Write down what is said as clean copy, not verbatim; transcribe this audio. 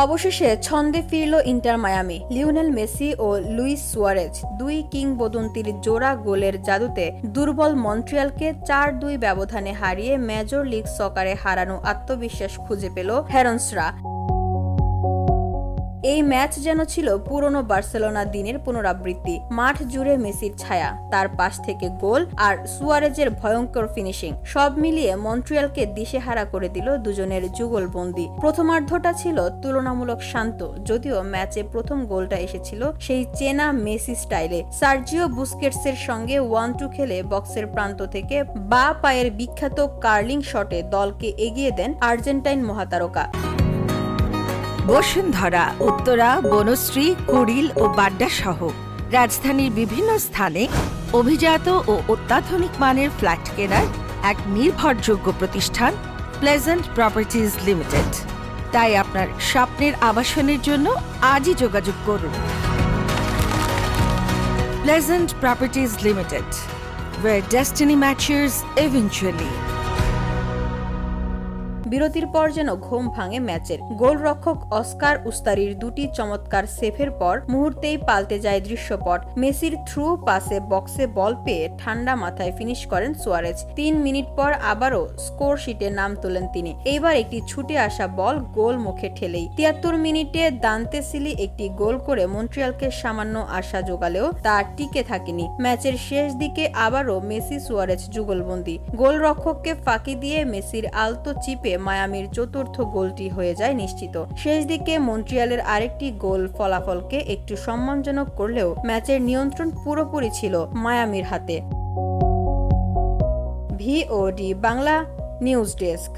অবশেষে ছন্দে ফিরল ইন্টার মায়ামি। লিওনেল মেসি ও লুইস সুয়ারেজ দুই কিংবদন্তির জোড়া গোলের জাদুতে দুর্বল মন্ট্রিয়ালকে ৪-২ ব্যবধানে হারিয়ে মেজর লিগ সকারে হারানো আত্মবিশ্বাস খুঁজে পেল হেরন্সরা। এই ম্যাচ যেন ছিল পুরনো বার্সেলোনা দিনের পুনরাবৃত্তি। মাঠ জুড়ে মেসির ছায়া, তার পাশ থেকে গোল আর সুয়ারেজের ভয়ঙ্কর ফিনিশিং, সব মিলিয়ে মন্ট্রিয়ালকে দিশেহারা করে দিল দুজনের যুগলবন্দি। প্রথমার্ধটা ছিল তুলনামূলক শান্ত, যদিও ম্যাচে প্রথম গোলটা এসেছিল সেই চেনা মেসি স্টাইলে। সার্জিও বুস্কেটসের সঙ্গে 1-2 খেলে বক্সের প্রান্ত থেকে বাঁ পায়ের বিখ্যাত কার্লিং শটে দলকে এগিয়ে দেন আর্জেন্টাইন মহাতারকা। বসুন্ধরা, উত্তরা, বনশ্রী, কুড়িল ও বাড্ডা সহ রাজধানীর বিভিন্ন স্থানে অভিজাত ও অত্যাধুনিক মানের ফ্ল্যাট কেনার এক নির্ভরযোগ্য প্রতিষ্ঠান প্লেজেন্ট প্রপার্টিজ লিমিটেড। তাই আপনার স্বপ্নের আবাসনের জন্য আজই যোগাযোগ করুন। Pleasant properties limited, where destiny matches eventually। বিরতির পর যেন ঘুম ভাঙে ম্যাচের। গোলরক্ষক অস্কার উস্তারির দুটি চমৎকার সেভের পর মুহূর্তেই পাল্টে যায় দৃশ্যপট। মেসির থ্রু পাসে বক্সে বল পেয়ে ঠান্ডা মাথায় ফিনিশ করেন সুয়ারেজ। ৩ মিনিট পর আবারও স্কোর শিটে নাম তোলেন তিনি। এইবার একটি ছুটে আসা বল গোল মুখে ঠেলেই ৭৩ মিনিটে দান্তে সিলি একটি গোল করে মন্ট্রিয়ালকে সামান্য আশা জোগালেও তা টিকে থাকেনি। ম্যাচের শেষ দিকে আবারও মেসি সুয়ারেজ যুগলবন্দি। গোলরক্ষককে ফাঁকি দিয়ে মেসির আলতো চিপে মায়ামির চতুর্থ গোলটি হয়ে যায় নিশ্চিত। শেষ দিকে মন্ট্রিয়ালের আরেকটি গোল ফলাফলকে একটু সম্মানজনক করলেও ম্যাচের নিয়ন্ত্রণ পুরোপুরি ছিল মায়ামির হাতে। VOD Bangla news desk.